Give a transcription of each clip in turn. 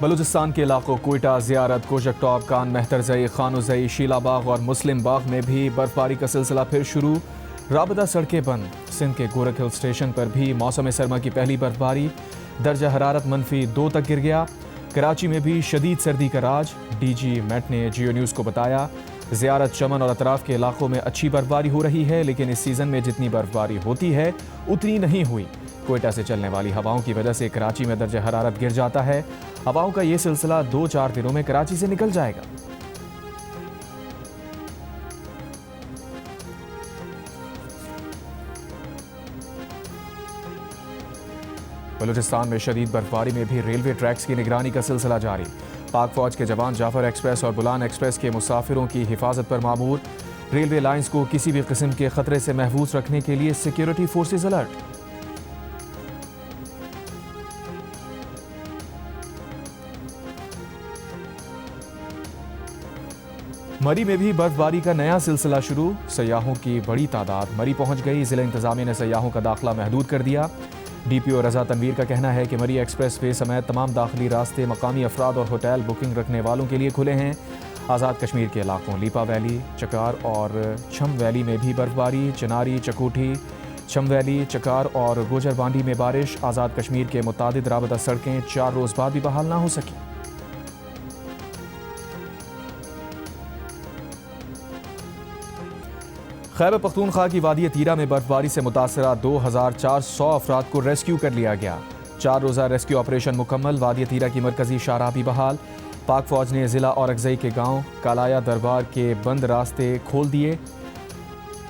बलूचिस्तान के इलाकों कोयटा, ज़ियारत, कोशक टॉप, कान मेहतरजई, खानोजई, शीलाबाग और मुस्लिम बाग में भी बर्फबारी का सिलसिला फिर शुरू। राबता सड़कें बंद। सिंध के गोरख हिल स्टेशन पर भी मौसम सरमा की पहली बर्फबारी। दर्जा हरारत -2 तक गिर गया। कराची में भी शदीद सर्दी का राज। डीजी मेट ने जियो न्यूज़ को बताया, ज़ियारत, चमन और अतराफ के इलाकों में अच्छी बर्फबारी हो रही है, लेकिन इस सीज़न में जितनी बर्फबारी होती है उतनी नहीं हुई। कोयटा से चलने वाली हवाओं की वजह से कराची में दर्जा हरारत गिर जाता है। हवाओं का ये सिलसिला 2-4 दिनों में कराची से निकल जाएगा। बलूचिस्तान में शदीद बर्फबारी में भी रेलवे ट्रैक्स की निगरानी का सिलसिला जारी। पाक फौज के जवान जाफर एक्सप्रेस और बुलान एक्सप्रेस के मुसाफिरों की हिफाजत पर मामूर। रेलवे लाइंस को किसी भी किस्म के खतरे से महफूज रखने के लिए सिक्योरिटी फोर्सेज अलर्ट। मरी में भी बर्फबारी का नया सिलसिला शुरू। सयाहों की बड़ी तादाद मरी पहुंच गई। जिला इंतजामिया ने सयाहों का दाखिला महदूद कर दिया। डीपीओ रजा तनवीर का कहना है कि मरी एक्सप्रेस वे समेत तमाम दाखिली रास्ते मकामी अफराद और होटल बुकिंग रखने वालों के लिए खुले हैं। आज़ाद कश्मीर के इलाकों लीपा वैली, चकार और छम वैली में भी बर्फबारी। चनारी, चकोठी, छम वैली, चकार और गोजर बांडी में बारिश। आज़ाद कश्मीर के मुतादिद राबता सड़कें 4 रोज़ बाद भी बहाल ना हो सकी। खैबर पख्तूनख्वा की वादी तीरा में बर्फबारी से मुतासरा 2400 अफराद को रेस्क्यू कर लिया गया। 4 रोज़ा रेस्क्यू ऑपरेशन मुकम्मल। वादी तीरा की मरकजी शाहराह भी बहाल। पाक फौज ने ज़िला और अगजई के गांव कालाया दरबार के बंद रास्ते खोल दिए।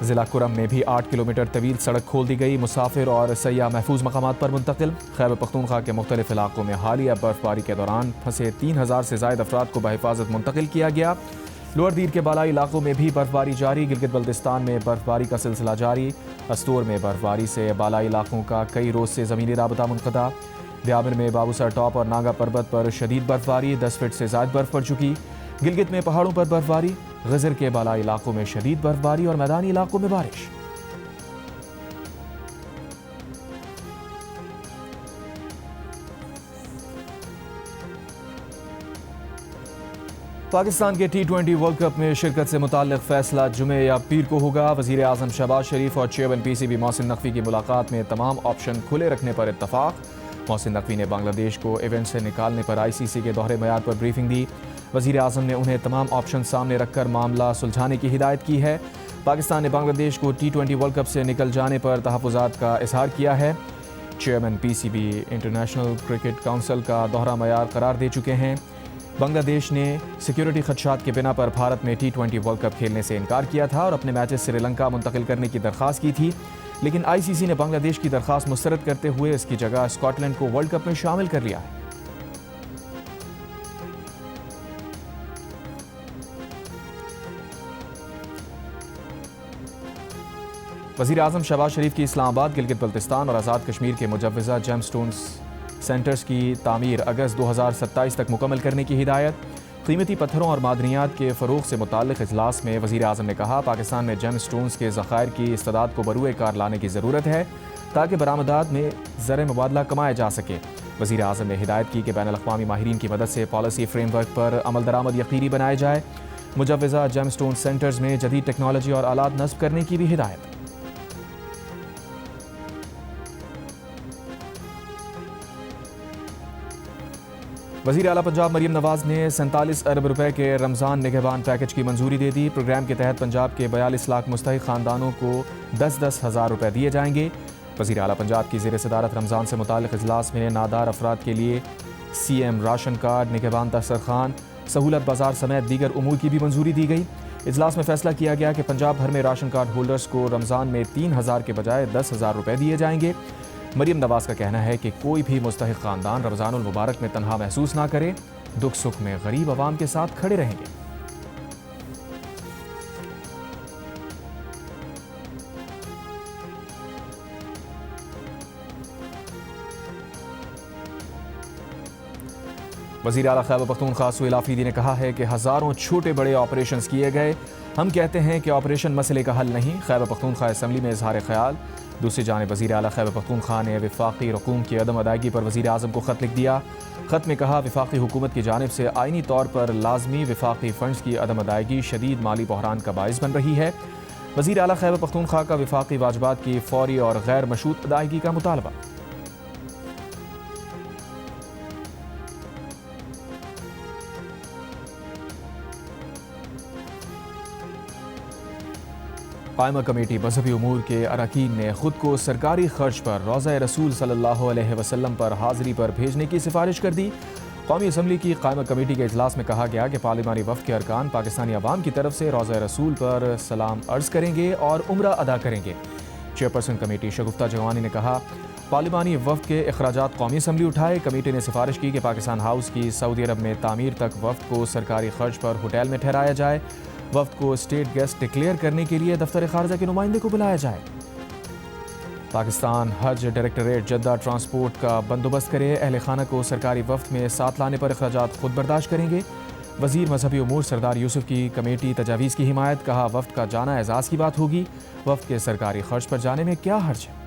ज़िला कुरम में भी 8 किलोमीटर तवील सड़क खोल दी गई। मुसाफिर और सयाह महफूज मकामात पर मुंतकिल। खैबर पख्तूनख्वा के मुख्तलिफ इलाकों में हालिया बर्फबारी के दौरान फंसे 3000 से ज़ायद अफराद को बहिफाजत मुंतकिल किया गया। लोअर दीर के बालाई इलाकों में भी बर्फबारी जारी। गिलगित बल्तिस्तान में बर्फबारी का सिलसिला जारी। अस्तोर में बर्फबारी से बालाई इलाकों का कई रोज़ से ज़मीनी राबता मुनक़ता। ब्याबर में बाबूसर टॉप और नागा पर्वत पर शदीद बर्फबारी। 10 फीट से ज़ायद बर्फ़ पड़ चुकी। गिलगित में पहाड़ों पर बर्फबारी। गज़र के बालाई इलाकों में शदीद बर्फबारी और मैदानी इलाकों में बारिश। पाकिस्तान के T20 वर्ल्ड कप में शिरकत से मुताल्लिक़ फैसला जुमे या पीर को होगा। वज़ीर आज़म शहबाज शरीफ और चेयरमैन PCB मोहसिन नकवी की मुलाकात में तमाम ऑप्शन खुले रखने पर इत्तफाक। मोहसिन नकवी ने बांग्लादेश को इवेंट से निकालने पर ICC के दोहरे मयार पर ब्रीफिंग दी। वज़ीर आज़म ने उन्हें तमाम ऑप्शन सामने रखकर मामला सुलझाने की हिदायत की है। पाकिस्तान ने बांग्लादेश को T20 वर्ल्ड कप से निकल जाने पर तहफ़्फ़ुज़ात का इज़हार किया है। Chairman PCB international cricket council का दोहरा मयार करार दे चुके हैं। बांग्लादेश ने सिक्योरिटी खदशात के बिना पर भारत में T20 वर्ल्ड कप खेलने से इनकार किया था और अपने मैचेस श्रीलंका मुंतकिल करने की दरख्वास्त की थी, लेकिन ICC ने बांग्लादेश की दरख्वास्त मुस्तरद करते हुए इसकी जगह स्कॉटलैंड को वर्ल्ड कप में शामिल कर लिया है। वज़ीर आज़म शहबाज शरीफ की इस्लामाबाद, गिलगित बल्तिस्तान और आज़ाद कश्मीर के मुजव्वज़ा जेमस्टोन्स सेंटर्स की तामीर अगस्त 2027 तक मुकम्मल करने की हिदायत। कीमती पत्थरों और मादनियात के फ़रोग़ से मुताल्लिक़ इजलास में वज़ीर आज़म ने कहा, पाकिस्तान में जेम स्टोन्स के ज़ख़ायर की इस्तादाद को बरूए कार लाने की ज़रूरत है ताकि बरामदात में ज़र मुबादला कमाया जा सके। वज़ीर आज़म ने हिदायत की कि बैनुल-अक़वामी माहिरीन की मदद से पॉलिसी फ्रेमवर्क पर अमल दरामद यकीनी बनाया जाए। मुजव्वज़ा जेम स्टोन सेंटर्स में जदीद टेक्नोलॉजी और आलात नस्ब करने की भी हिदायत। वज़ीर आला पंजाब मरीम नवाज़ ने 47 अरब रुपए के रमज़ान निगहबान पैकेज की मंजूरी दे दी। प्रोग्राम के तहत पंजाब के 42 लाख मुस्तहिक़ ख़ानदानों को 10-10 हज़ार रुपए दिए जाएंगे। वज़ीर आला पंजाब की ज़ेर सदारत रमज़ान से मुताल्लिक़ इजलास में नादार अफराद के लिए CM राशन कार्ड, निगहबान दस्तरखान, सहूलत बाजार समेत दीगर उमूर की भी मंजूरी दी गई। इजलास में फैसला किया गया कि पंजाब भर में राशन कार्ड होल्डर्स को रमज़ान में 3,000 के बजाय 10,000 रुपए दिए जाएंगे। मरीम नवाज़ का कहना है कि कोई भी मुस्तहिक़ ख़ानदान रमज़ानुल मुबारक में तन्हा महसूस ना करे, दुख सुख में गरीब आवाम के साथ खड़े रहेंगे। वज़ीर आला खैबर पख्तूनख्वा सुहेल आफरीदी ने कहा है कि हज़ारों छोटे बड़े ऑपरेशंस किए गए। हम कहते हैं कि ऑपरेशन मसले का हल नहीं। खैबर पख्तूनख्वा असम्बली में इजहार ख्याल। दूसरी जानिब वज़ीर आला खैबर पख्तूनख्वा ने वफाकी रकूम की अदम अदायगी पर वज़ीर आज़म को ख़त लिख दिया। ख़त में कहा, वफाकी हुकूमत की जानिब से आइनी तौर पर लाजमी वफाकी फ़ंड्स की अदम अदायगी शदीद माली बहरान का बाइस बन रही है। वज़ीर आला खैबर पख्तूनख्वा का वफाकी वाजबात की फ़ौरी और गैर मशरूत अदायगी का मुतालबा। कायमा कमेटी मजहबी उमूर के अरकान ने खुद को सरकारी खर्च पर रोज़ा रसूल सल्लल्लाहु अलैहि वसल्लम पर हाज़िरी पर भेजने की सिफारिश कर दी। कौमी असम्बली की कायमा कमेटी के इजलास में कहा गया कि पार्लिमानी वफ़द के अरकान पाकिस्तानी अवाम की तरफ से रोज़ा रसूल पर सलाम अर्ज़ करेंगे और उम्रा अदा करेंगे। चेयरपर्सन कमेटी शगुफ्ता जवानी ने कहा, पार्लिमानी वफ़द के अखराजात कौमी असम्बली उठाए। कमेटी ने सिफारिश की कि पाकिस्तान हाउस की सऊदी अरब में तामीर तक वफ़द को सरकारी खर्च पर होटल में ठहराया जाए। वफ़द को स्टेट गेस्ट डिक्लेयर करने के लिए दफ्तर खारजा के नुमाइंदे को बुलाया जाए। पाकिस्तान हज डायरेक्टरेट जद्दा ट्रांसपोर्ट का बंदोबस्त करे। अहल खाना को सरकारी वफ़द में साथ लाने पर अखराजात खुद बर्दाश्त करेंगे। वज़ीर मजहबी उमूर सरदार यूसुफ की कमेटी तजावीज़ की हिमायत। कहा, वफ़द का जाना एजाज़ की बात होगी, वफ़द के सरकारी खर्च पर जाने में क्या हर्ज है।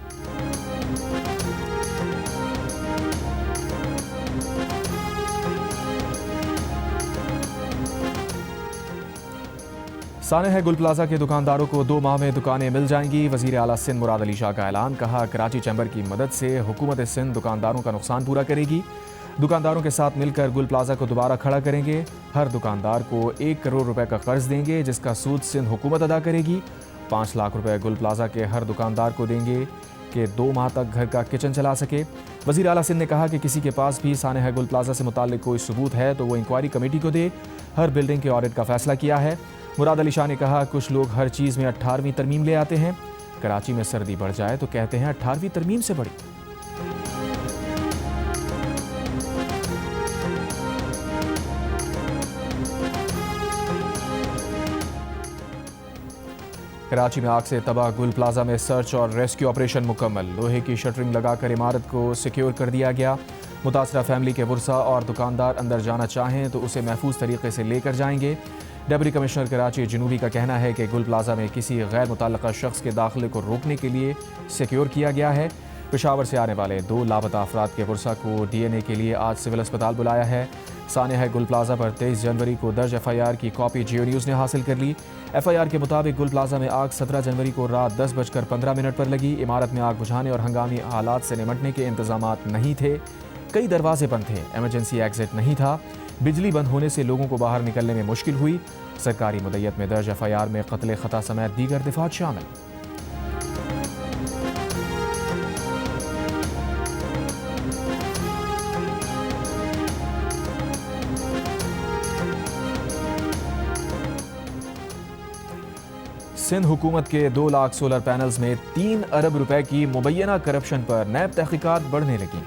सानेह गुल प्लाजा के दुकानदारों को 2 माह में दुकानें मिल जाएंगी। वज़ीर आला सिंध मुराद अली शाह का ऐलान। कहा, कराची चैम्बर की मदद से हुकूमत सिंध दुकानदारों का नुकसान पूरा करेगी। दुकानदारों के साथ मिलकर गुल प्लाजा को दोबारा खड़ा करेंगे। हर दुकानदार को 1 करोड़ रुपए का कर्ज देंगे, जिसका सूद सिंध हुकूमत अदा करेगी। 5 लाख रुपए गुल प्लाजा के हर दुकानदार को देंगे कि 2 माह तक घर का किचन चला सके। वज़ीर आला सिंध ने कहा कि किसी के पास भी सानेह गुल प्लाजा से मुताल्लिक कोई सबूत है तो वो इंक्वायरी कमेटी को दे। हर बिल्डिंग के ऑडिट का फैसला किया है। मुराद अली शाह ने कहा, कुछ लोग हर चीज़ में 18वीं तरमीम ले आते हैं। कराची में सर्दी बढ़ जाए तो कहते हैं 18वीं तरमीम से बढ़ी। कराची में आग से तबाह गुल प्लाजा में सर्च और रेस्क्यू ऑपरेशन मुकम्मल। लोहे की शटरिंग लगाकर इमारत को सिक्योर कर दिया गया। मुतासरा फैमिली के वर्सा और दुकानदार अंदर जाना चाहें तो उसे महफूज तरीके से लेकर जाएंगे। डिप्टी कमिश्नर कराची जनूबी का कहना है कि गुल प्लाजा में किसी गैर मुतल्लका शख्स के दाखिले को रोकने के लिए सिक्योर किया गया है। पेशावर से आने वाले 2 लापता अफराद के वर्सा को DNA के लिए आज सिविल अस्पताल बुलाया है। सानेह गुल प्लाजा पर 23 जनवरी को दर्ज FIR की कॉपी जियो न्यूज़ ने हासिल कर ली। FIR के मुताबिक गुल प्लाजा में आग 17 जनवरी को रात 10:15 पर लगी। इमारत में आग बुझाने और हंगामी हालात से निपटने के इंतजामात नहीं थे। कई दरवाजे बंद थे, एमरजेंसी एग्जिट नहीं था। बिजली बंद होने से लोगों को बाहर निकलने में मुश्किल हुई। सरकारी मुद्दत में दर्ज FIR में कत्ल खता समेत दीगर दिफात शामिल। सिंध हुकूमत के 2 लाख सोलर पैनल्स में 3 अरब रुपए की मुबैना करप्शन पर नैब तहकीकात बढ़ने लगी।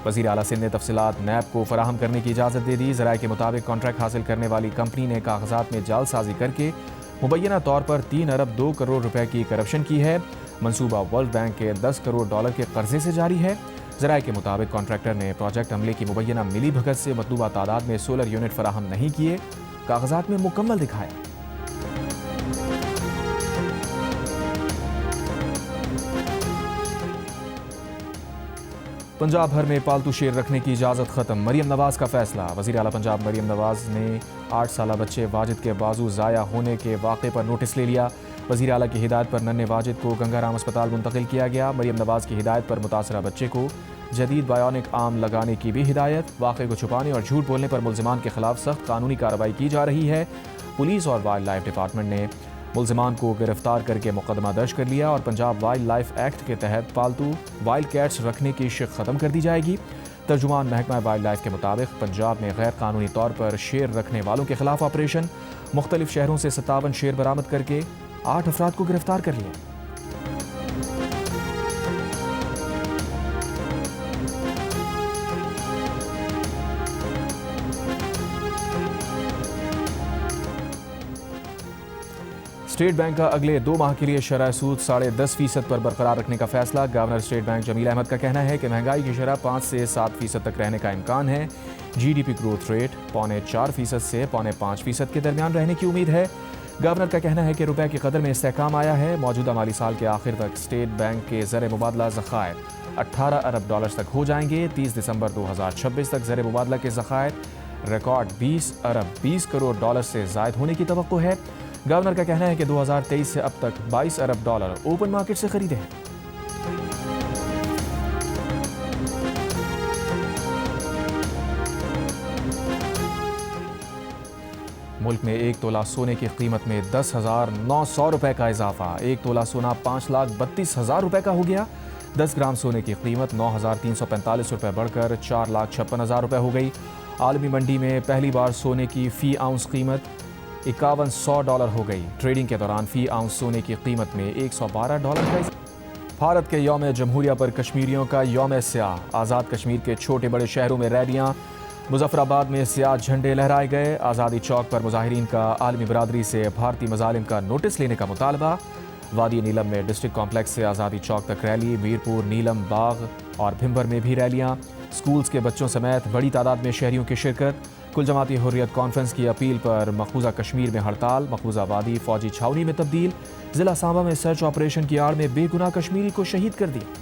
वज़ीर आला सिंध ने तफसीलात नैब को फराहम करने की इजाज़त दे दी। ज़राए के मुताबिक कॉन्ट्रैक्ट हासिल करने वाली कंपनी ने कागजात में जालसाजी करके मुबैना तौर पर 3 अरब 2 करोड़ रुपए की करप्शन की है। मंसूबा वर्ल्ड बैंक के $10 करोड़ के कर्जे से जारी है। ज़राए के मुताबिक कॉन्ट्रैक्टर ने प्रोजेक्ट अमले की मुबैना मिली भगत से मतलूबा तादाद में सोलर यूनिट फराहम नहीं किए, कागजात में मुकम्मल दिखाया। पंजाब भर में पालतू शेर रखने की इजाज़त ख़त्म। मरियम नवाज़ का फैसला। वज़ीर आला पंजाब मरियम नवाज़ ने 8 साला बच्चे वाजिद के बाजू ज़ाया होने के वाक़े पर नोटिस ले लिया। वज़ीर आला की हिदायत पर नन्हे वाजिद को गंगाराम अस्पताल मुंतकिल किया गया। मरियम नवाज़ की हिदायत पर मुतासरा बच्चे को जदीद बायोनिक आर्म लगाने की भी हिदायत। वाक़े को छुपाने और झूठ बोलने पर मुल्ज़िमान के खिलाफ सख्त कानूनी कार्रवाई की जा रही है। पुलिस और वाइल्ड लाइफ डिपार्टमेंट ने मुल्ज़िमान को गिरफ्तार करके मुकदमा दर्ज कर लिया और पंजाब वाइल्ड लाइफ एक्ट के तहत पालतू वाइल्ड कैट्स रखने की शिक ख़त्म कर दी जाएगी। तर्जुमान महकमा वाइल्ड लाइफ के मुताबिक पंजाब में गैर कानूनी तौर पर शेर रखने वालों के खिलाफ ऑपरेशन। मुख्तलिफ शहरों से 57 शेर बरामद करके 8 अफराद को गिरफ्तार कर लिया। स्टेट बैंक का अगले 2 माह के लिए शरह सूद 10.5% पर बरकरार रखने का फैसला। Governor State Bank Jamil Ahmed का कहना है कि महंगाई की शरह 5 से 7% तक रहने का इम्कान है। GDP ग्रोथ रेट 4.25% से 5.25% के दरमियान रहने की उम्मीद है। गवर्नर का कहना है कि रुपए की कदर में इस्तेहकाम आया है। मौजूदा माली साल के आखिर तक स्टेट बैंक के ज़र मुबादला ज़खायर 18 अरब डॉलर तक हो जाएंगे। 30 दिसंबर 2026 तक ज़र मुबादला के ज़खायर रिकॉर्ड 20 अरब 20 करोड़ डॉलर से ज़ायद होने की तवक्को है। गवर्नर का कहना है कि 2023 से अब तक 22 अरब डॉलर ओपन मार्केट से खरीदे हैं। मुल्क में 1 तोला सोने की कीमत में 10,900 रुपए का इजाफा। 1 तोला सोना 5,32,000 रुपए का हो गया। 10 ग्राम सोने की कीमत 9,345 रुपए बढ़कर 4,56,000 रुपए हो गई। आलमी मंडी में पहली बार सोने की फ़ी आउंस कीमत 5100 डॉलर हो गई। ट्रेडिंग के दौरान फ़ी आउंस सोने की कीमत में 112 डॉलर का भारत के यौम जमहूरिया पर कश्मीरियों का यौम स्याह। आज़ाद कश्मीर के छोटे बड़े शहरों में रैलियाँ। मुजफ्फराबाद में स्याह झंडे लहराए गए। आज़ादी चौक पर मुजाहिरीन का आलमी बरादरी से भारतीय मजालिम का नोटिस लेने का मुतालबा। वादी नीलम में डिस्ट्रिक्ट कॉम्प्लेक्स से आज़ादी चौक तक रैली। मीरपुर, नीलम, बाग और भिंबर में भी रैलियाँ। स्कूल्स के बच्चों समेत बड़ी तादाद में शहरियों की शिरकत। कुल जमाती हुर्रियत कॉन्फ्रेंस की अपील पर मकबूजा कश्मीर में हड़ताल। मकबूजा वादी फौजी छावनी में तब्दील। जिला सांबा में सर्च ऑपरेशन की आड़ में बेगुनाह कश्मीरी को शहीद कर दिया।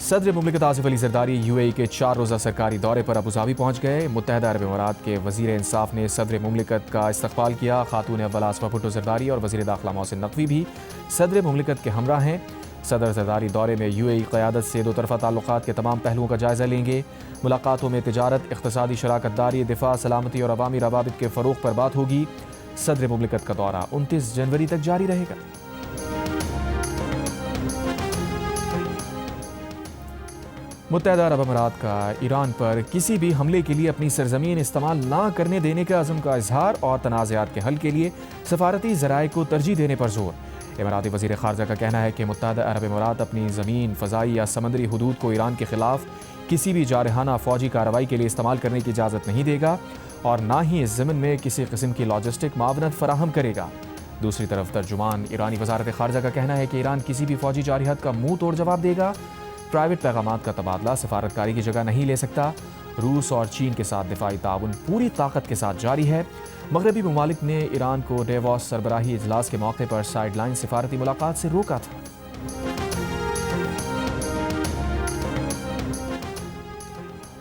सदर मुमलिकत आसिफ अली जरदारी यूएई के 4 रोज़ा सरकारी दौरे पर अबूधाबी पहुंच गए। मुत्तहदा अरब अमीरात के वज़ीर इंसाफ ने सदर मुमलिकत का इस्तकबाल किया। खातून अव्वल आसफा भुट्टो जरदारी और वज़ीर दाखिला मोहसिन नकवी भी सदर मुमलिकत के हमरा हैं। सदर जरदारी दौरे में यूएई क़यादत से दो तरफ़ा ताल्लुक़ात के तमाम पहलुओं का जायज़ा लेंगे। मुलाकातों में तिजारत, इक़्तिसादी शराकतदारी, दिफ़ा, सलामती और अवामी रवाबित के फ़रोग़ पर बात होगी। सदर मुमलिकत का दौरा 29 जनवरी तक जारी रहेगा। मुत्तहदा अरब अमीरात का ईरान पर किसी भी हमले के लिए अपनी सरजमीन इस्तेमाल ना करने देने के अज़म का इजहार और तनाज़ात के हल के लिए सफारती ज़राए को तरजीह देने पर जोर। इमाराती वज़ीर ख़ारजा का कहना है कि मुत्तहदा अरब अमीरात अपनी ज़मीन, फ़ज़ाई या समंदरी हदूद को ईरान के ख़िलाफ़ किसी भी जारहाना फ़ौजी कार्रवाई के लिए इस्तेमाल करने की इजाज़त नहीं देगा और ना ही इस ज़मीन में किसी किस्म की लॉजिस्टिक मावनत फराहम करेगा। दूसरी तरफ तर्जुमान ईरानी वज़ारत ख़ारजा का कहना है कि ईरान किसी भी फ़ौजी जारहत का मुँह तोड़ जवाब देगा। प्राइवेट पैगामात का तबादला सफारतकारी की जगह नहीं ले सकता। रूस और चीन के साथ दिफाई ताउन पूरी ताकत के साथ जारी है। मगरबी ममालिक ने ईरान को डेवॉस सरबराही इजलास के मौके पर साइडलाइन सिफारती मुलाकात से रोका था।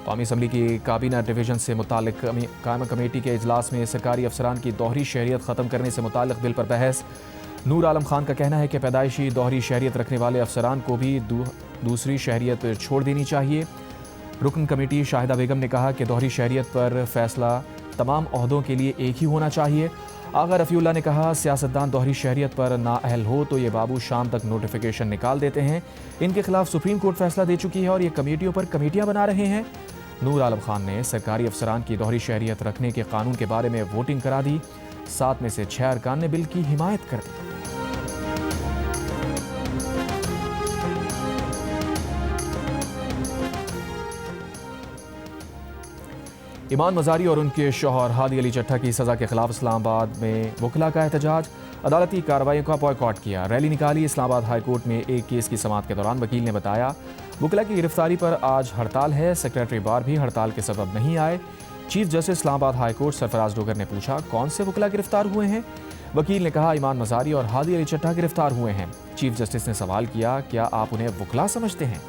कौमी असम्बली की काबीना डिवीजन से मुतालिक कायमा कमेटी के इजलास में सरकारी अफसरान की दोहरी शहरियत ख़त्म करने से मुतालिक बिल पर बहस। नूर आलम खान का कहना है कि पैदाइशी दोहरी शहरियत रखने वाले अफसरान को भी दूसरी शहरियत छोड़ देनी चाहिए। रुकन कमेटी शाहिदा बेगम ने कहा कि दोहरी शहरियत पर फैसला तमाम ओहदों के लिए एक ही होना चाहिए। आगा रफ़ीउल्लाह ने कहा सियासतदान दोहरी शहरियत पर नाअहल हो तो ये बाबू शाम तक नोटिफिकेशन निकाल देते हैं। इनके खिलाफ सुप्रीम कोर्ट फैसला दे चुकी है और ये कमेटियों पर कमेटियाँ बना रहे हैं। नूर आलम खान ने सरकारी अफसरान की दोहरी शहरियत रखने के कानून के बारे में वोटिंग करा दी। 7 में से 6 अरकान ने बिल की हिमायत कर दी। ईमान मजारी और उनके शौहर हादी अली चट्टा की सज़ा के खिलाफ इस्लामाबाद में वकला का एहतजाज। अदालती कार्रवाई का बॉयकॉट किया। रैली निकाली। इस्लामाबाद हाई कोर्ट में एक केस की समाअत के दौरान वकील ने बताया वकला की गिरफ्तारी पर आज हड़ताल है। सेक्रेटरी बार भी हड़ताल के सबब नहीं आए। Chief justice Islamabad high court Sarfaraz Dogar ने पूछा कौन से वकला गिरफ्तार हुए हैं। वकील ने कहा ईमान मजारी और हादी अली चट्टा गिरफ्तार हुए हैं। चीफ जस्टिस ने सवाल किया क्या आप उन्हें वकला समझते हैं?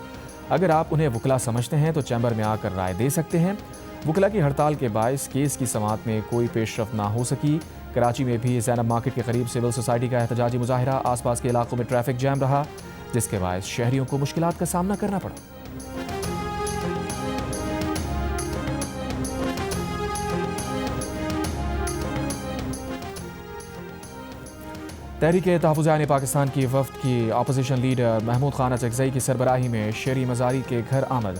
अगर आप उन्हें वकला समझते हैं तो चैम्बर में आकर राय दे सकते हैं। वकला की हड़ताल के बायस केस की समाअत में कोई पेशरफ ना हो सकी। कराची में भी ज़ैनब मार्केट के करीब सिविल सोसाइटी का एहतजाजी मुजाहिरा। आसपास के इलाकों में ट्रैफिक जैम रहा जिसके बायस शहरियों को मुश्किलात का सामना करना पड़ा। तहरीक तहफ़्फ़ुज़-ए-आईन पाकिस्तान की वफ़द की अपोजिशन लीडर महमूद खान अचकज़ई की सरबराही में शेरी मज़ारी के घर आमद।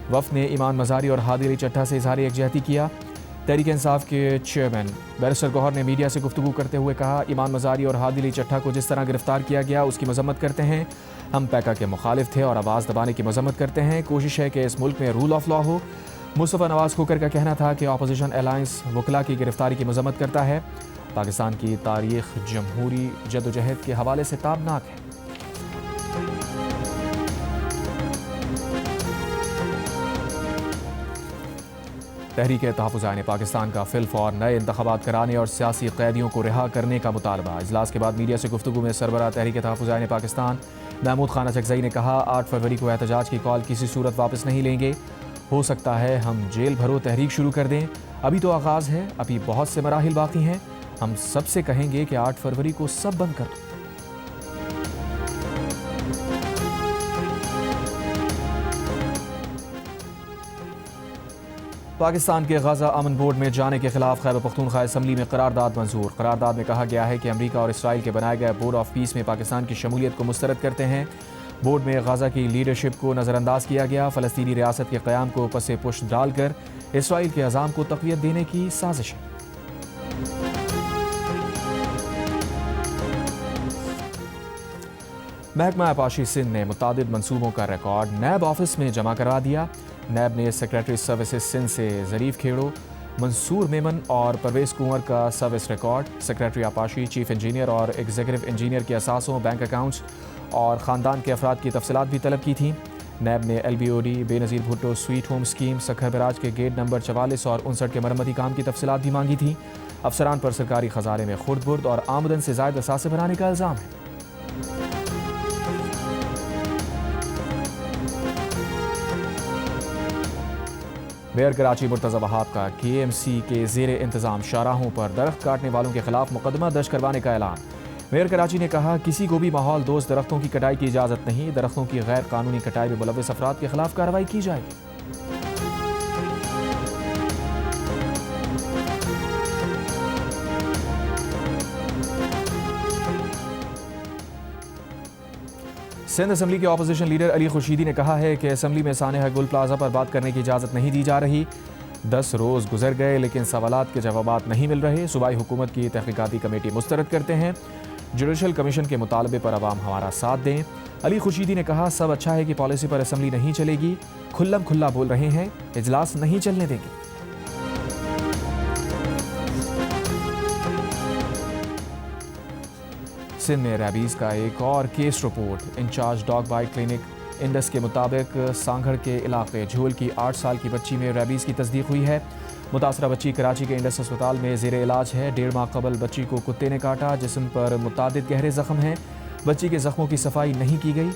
वफ़द ने ईमान मज़ारी और हादी अली चट्टा से इज़हार यकजहती किया। तहरीक इंसाफ के चेयरमैन बैरिस्टर गौहर ने मीडिया से गुफ्तगू करते हुए कहा ईमान मज़ारी और हादी अली चट्टा को जिस तरह गिरफ्तार किया गया उसकी मजम्मत करते हैं। हम पैका के मुखालिफ थे और आवाज़ दबाने की मजम्मत करते हैं। कोशिश है कि इस मुल्क में रूल ऑफ लॉ हो। मुस्तफ़ा नवाज़ खोकर का कहना था कि अपोजिशन अलायंस वकला की गिरफ्तारी की मजम्मत करता है। पाकिस्तान की तारीख जमहूरी जदोजहद के हवाले से ताबनाक है। तहरीक तहफ़्फ़ुज़ ने पाकिस्तान का फिल्फ और नए इंतख़ाबात कराने और सियासी कैदियों को रिहा करने का मुतालबा। इजलास के बाद मीडिया से गुफ्तगू में सरबराह तहरीक तहफ़्फ़ुज़ ने पाकिस्तान महमूद खान अचकज़ई ने कहा, 8 फरवरी को एहतजाज की कॉल किसी सूरत वापस नहीं लेंगे। हो सकता है हम जेल भरो तहरीक शुरू कर दें। अभी तो आगाज़ है, अभी बहुत से मराहिल बाकी हैं। हम सबसे कहेंगे कि 8 फरवरी को सब बंद कर दो। पाकिस्तान के गजा अमन बोर्ड में जाने के खिलाफ खैबर पख्तूनख्वा असम्बली में करारदाद मंजूर। करारदाद में कहा गया है कि अमेरिका और इसराइल के बनाए गए बोर्ड ऑफ पीस में पाकिस्तान की शमूलियत को मुस्तरद करते हैं। बोर्ड में गजा की लीडरशिप को नज़रअंदाज किया गया। फ़लस्तीनी रियासत के क़याम को पसे पुष्ट डालकर इसराइल के अज़ाम को तक़वियत देने की साजिश है। महकमा आबाशी सिंध ने मुतादिद मंसूबों का रिकॉर्ड नैब ऑफिस में जमा करवा दिया। नैब ने सेक्रेटरी सर्विसेज सिंध से ज़रीफ खेड़ो, मंसूर मेमन और परवेज कुंवर का सर्विस रिकॉर्ड, सेक्रेटरी आपाशी, चीफ इंजीनियर और एग्जीक्यूटिव इंजीनियर के असासों, बैंक अकाउंट्स और ख़ानदान के अफराद की तफसीलात भी तलब की थी। नैब ने LBOD, Benazir Bhutto sweet home scheme, Sukkur barrage के गेट नंबर 44 और 59 के मरम्मती काम की तफसीलात भी मांगी थी। अफसरान पर सरकारी खजाने में खुर्द बुर्द और आमदन से ज़ायद असासे बनाने का इल्ज़ाम है। मेयर कराची मुर्तज़ा वहाब का KMC के ज़ेर इंतज़ाम शाहराहों पर दरख्त काटने वालों के खिलाफ मुकदमा दर्ज करवाने का ऐलान। मेयर कराची ने कहा, किसी को भी माहौल दोस्त दरख्तों की कटाई की इजाज़त नहीं। दरख्तों की गैर कानूनी कटाई में मुलव्वस अफराद के खिलाफ कार्रवाई की जाएगी। सिंध असम्बली के अपोजिशन लीडर अली खुर्शीदी ने कहा है कि असम्बली में सानेहा गुल प्लाजा पर बात करने की इजाज़त नहीं दी जा रही। 10 रोज़ गुजर गए लेकिन सवालात के जवाबात नहीं मिल रहे। सूबाई हुकूमत की तहकीकाती कमेटी मुस्तरद करते हैं। जुडिशल कमीशन के मुतालबे पर अवाम हमारा साथ दें। अली खुर्शीदी ने कहा, सब अच्छा है कि पॉलिसी पर असम्बली नहीं चलेगी। खुल्लम खुल्ला बोल रहे हैं, इजलास नहीं चलने देंगे। सिंध में रैबीज़ का एक और case report. Incharge dog bite clinic Indus के मुताबिक सांगड़ के इलाके झोल की 8 साल की बच्ची में रैबीज़ की तस्दीक हुई है। मुतासरा बच्ची कराची के इंडस अस्पताल में ज़ेर इलाज है। 1.5 माह कबल बच्ची को कुत्ते ने काटा, जिस्म पर मुतादिद गहरे ज़ख्म हैं। बच्ची के ज़ख्मों की सफाई नहीं की गई,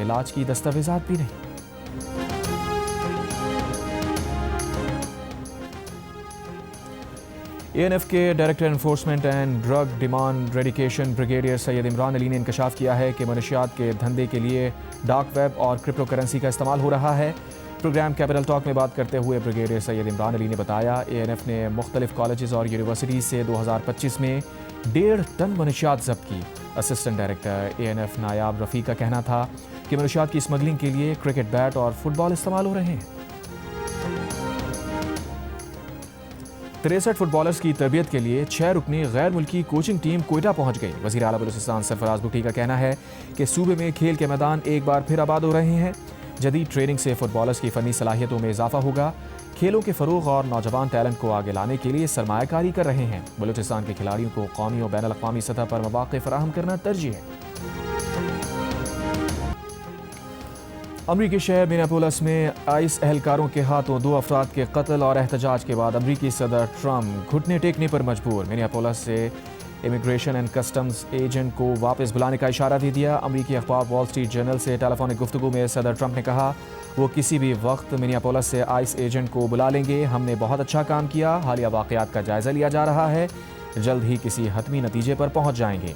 इलाज की दस्तावेज़ात भी नहीं। ANF के director enforcement and drug demand रेडिकेशन brigadier Syed Imran Ali ने इंकशाफ किया है कि मनशियात के धंधे के लिए डार्क वेब और क्रिप्टो करेंसी का इस्तेमाल हो रहा है। प्रोग्राम कैपिटल टॉक में बात करते हुए ब्रिगेडियर सैयद इमरान अली ने बताया, ANF ने मुख्तलिफ कॉलेजेस और यूनिवर्सिटीज़ से 2025 में 1.5 टन मनशियात जब्त की। असिस्टेंट डायरेक्टर ANF नायाब रफ़ी का कहना था कि मनशियात की स्मगलिंग के लिए क्रिकेट बैट और फुटबॉल इस्तेमाल हो रहे हैं। 63 फुटबॉलर्स की तरबियत के लिए 6 रुकनी गैर मुल्की कोचिंग टीम कोयटा पहुंच गई। वज़ीर आला बलूचिस्तान सरफराज भुट्टी का कहना है कि सूबे में खेल के मैदान एक बार फिर आबाद हो रहे हैं। जदीद ट्रेनिंग से फुटबॉलर्स की फ़नी सलाहियतों में इजाफा होगा। खेलों के फ़रोग़ और नौजवान टैलेंट को आगे लाने के लिए सरमायाकारी कर रहे हैं। बलूचिस्तान के खिलाड़ियों को कौमी और बैनुल अक़वामी सतह पर मौक़े फ़राहम करना तरजीह है। अमरीकी शहर मिनियापोलिस में आइस एहलकारों के हाथों 2 अफराद के कत्ल और एहतजाज के बाद अमरीकी सदर ट्रंप घुटने टेकने पर मजबूर। मिनियापोलिस से इमिग्रेशन एंड कस्टम्स एजेंट को वापस बुलाने का इशारा दे दिया। अमरीकी अखबार वॉल स्ट्रीट जर्नल से टेलीफोनिक गुफ्तगू में सदर ट्रंप ने कहा, वो किसी भी वक्त मिनियापोलिस से आइस एजेंट को बुला लेंगे। हमने बहुत अच्छा काम किया। हालिया वाक़यात का जायज़ा लिया जा रहा है। जल्द ही किसी हतमी नतीजे पर पहुँच जाएंगे।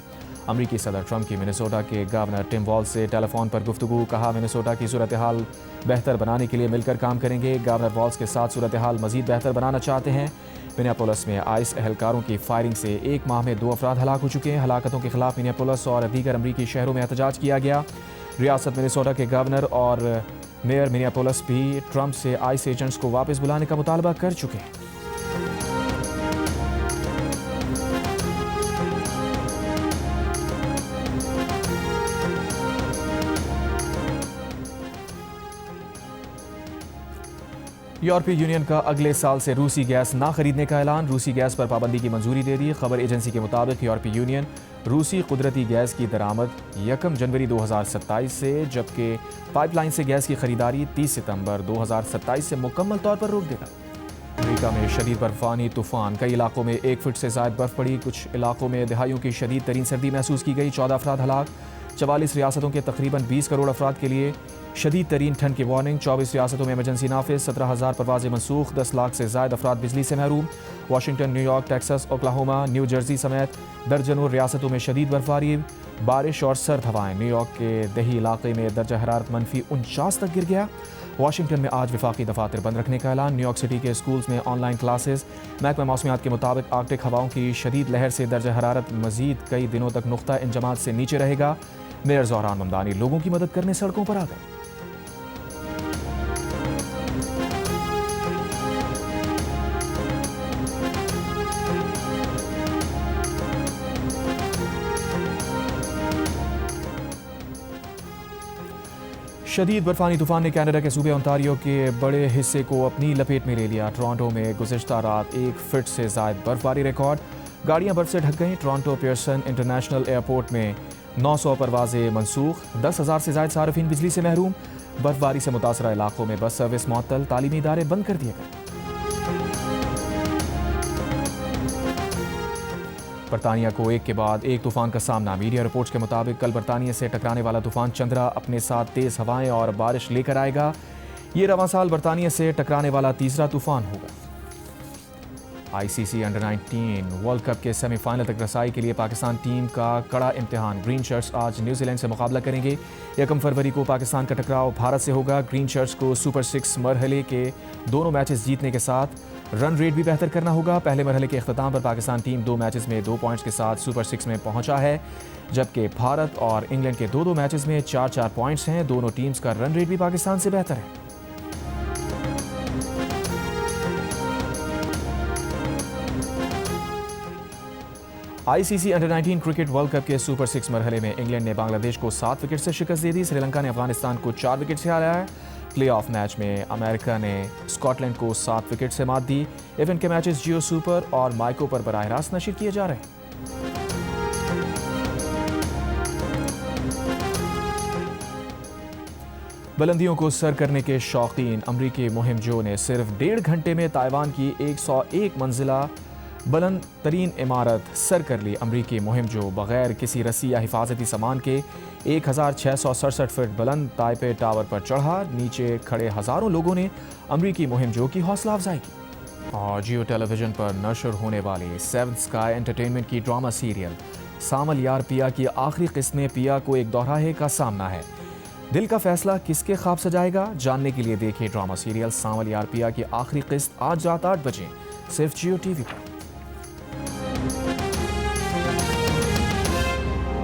अमरीकी सदर ट्रंप की मिनेसोटा के गवर्नर टिम वॉल्स से टेलीफोन पर गुफ्तगू। कहा, मिनेसोटा की सूरत हाल बेहतर बनाने के लिए मिलकर काम करेंगे। गवर्नर वॉल्स के साथ सूरत हाल मज़ीद बेहतर बनाना चाहते हैं। मिनियापोलिस में आइस एहलकारों की फायरिंग से 1 माह में 2 अफराद हलाक हो चुके हैं। हलाकतों के खिलाफ मिनियापोलिस और दीगर अमरीकी शहरों में एहतजाज किया गया। रियासत मिनेसोटा के गवर्नर और मेयर मिनियापोलिस भी ट्रंप से आइस एजेंट्स को वापस बुलाने का मुतालबा कर चुके हैं। यूरोपीय यूनियन का अगले साल से रूसी गैस ना खरीदने का ऐलान। रूसी गैस पर पाबंदी की मंजूरी दे दी। खबर एजेंसी के मुताबिक यूरोपीय यूनियन रूसी कुदरती गैस की दरामद 1 जनवरी 2027 से, जबकि पाइपलाइन से गैस की खरीदारी 30 सितंबर 2027 से मुकम्मल तौर पर रोक देगा। अमेरिका में शदीद बर्फानी तूफान, कई इलाकों में 1 फुट से ज़ायद बर्फ पड़ी। कुछ इलाकों में दहाइयों की शदीद तरीन सर्दी महसूस की गई। 14 अफराद हलाक। 44 रियासतों के तकरीबन 20 करोड़ अफराद के लिए शदीद तरीन ठंड की वार्निंग। 24 रियासतों में इमरजेंसी नाफिज। 17,000 परवाजें मनसूख। 10 लाख से ज़ायद अफराद बिजली से महरूम। Washington, New York, Texas, Oklahoma, new Jersey समेत दर्जनों रियासतों में शदीद बर्फबारी, बारिश और सर्द हवाएं। न्यूयॉर्क के दही इलाके में दर्जा हरारत -49 तक गिर गया। वाशिंगटन में आज वफाकी दफातर बंद रखने का ऐलान। न्यूयॉर्क सिटी के स्कूल्स में ऑनलाइन क्लासेस। महकमा मौसमियात के मुताबिक आर्कटिक हवाओं की शदीद लहर से दर्जा हरारत मजीद कई दिनों तक नुख्ता इंजमात से नीचे रहेगा। मेयर ज़ोहरान ममदानी लोगों की मदद करने सड़कों पर आ गए। शदीद बर्फानी तूफान ने कनाडा के सूबे ओंटारियो के बड़े हिस्से को अपनी लपेट में ले लिया। टोरंटो में गुज़िश्ता रात 1 फुट से ज़ायद बर्फबारी रिकॉर्ड। गाड़ियां बर्फ से ढक गईं। टोरंटो पियर्सन इंटरनेशनल एयरपोर्ट में 900 परवाजें मनसूख। 10,000 से ज़ायद सार्फिन बिजली से महरूम। बर्फबारी से मुतासरा इलाकों में बस सर्विस मुअत्तल। तालीमी इदारे बंद कर दिए गए। बरतानिया को एक के बाद एक तूफान का सामना। मीडिया रिपोर्ट्स के मुताबिक कल बरतानिया से टकराने वाला तूफान चंद्रा अपने साथ तेज हवाएं और बारिश लेकर आएगा। ये रवां साल बरतानिया से टकराने वाला तीसरा तूफान होगा। ICC अंडर 19 वर्ल्ड कप के सेमीफाइनल तक रसाई के लिए पाकिस्तान टीम का कड़ा इम्तिहान। ग्रीन शर्ट्स आज न्यूजीलैंड से मुकाबला करेंगे। 1 फरवरी को पाकिस्तान का टकराव भारत से होगा। ग्रीन शर्ट्स को सुपर 6 मरहले के दोनों मैचेस जीतने के साथ रन रेट भी बेहतर करना होगा। पहले मरहले के अख्ताम पर पाकिस्तान टीम 2 मैचेस में 2 पॉइंट्स के साथ सुपर 6 में पहुंचा है, जबकि भारत और इंग्लैंड के 2 मैचेस में 4-4 पॉइंट्स हैं। दोनों टीम्स का रन रेट भी पाकिस्तान से बेहतर है। ICC under 19 cricket world cup के सुपर 6 मरहले में इंग्लैंड ने बांग्लादेश को 7 विकेट से शिकस्त दे दी। श्रीलंका ने अफगानिस्तान को 4 विकेट से हराया है। प्लेऑफ मैच में अमेरिका ने स्कॉटलैंड को 7 विकेट से मात दी। इवेंट के मैचेस जियो सुपर और माइको पर बराह रास्त नशर किए जा रहे हैं। बुलंदियों को सर करने के शौकीन अमरीकी मुहिमजों ने सिर्फ 1.5 घंटे में ताइवान की 101 मंजिला बुलंद तरीन इमारत सर कर ली। अमरीकी मुहिमजो बगैर किसी रस्सी या हिफाजती सामान के 1667 फीट बुलंद ताइपे टावर पर चढ़ा। नीचे खड़े हज़ारों लोगों ने अमरीकी मुहिमजो की हौसला अफजाई की। और जियो टेलीविजन पर नशर होने वाली 7th स्काई एंटरटेनमेंट की ड्रामा सीरियल सामल यार पिया की आखिरी किस्त में पिया को एक दोहराहे का सामना है। दिल का फैसला किसके ख्वाब सजाएगा, जानने के लिए देखिए ड्रामा सीरियल सामल यार पिया की आखिरी किस्त आज रात 8 बजे सिर्फ जियो टीवी पर।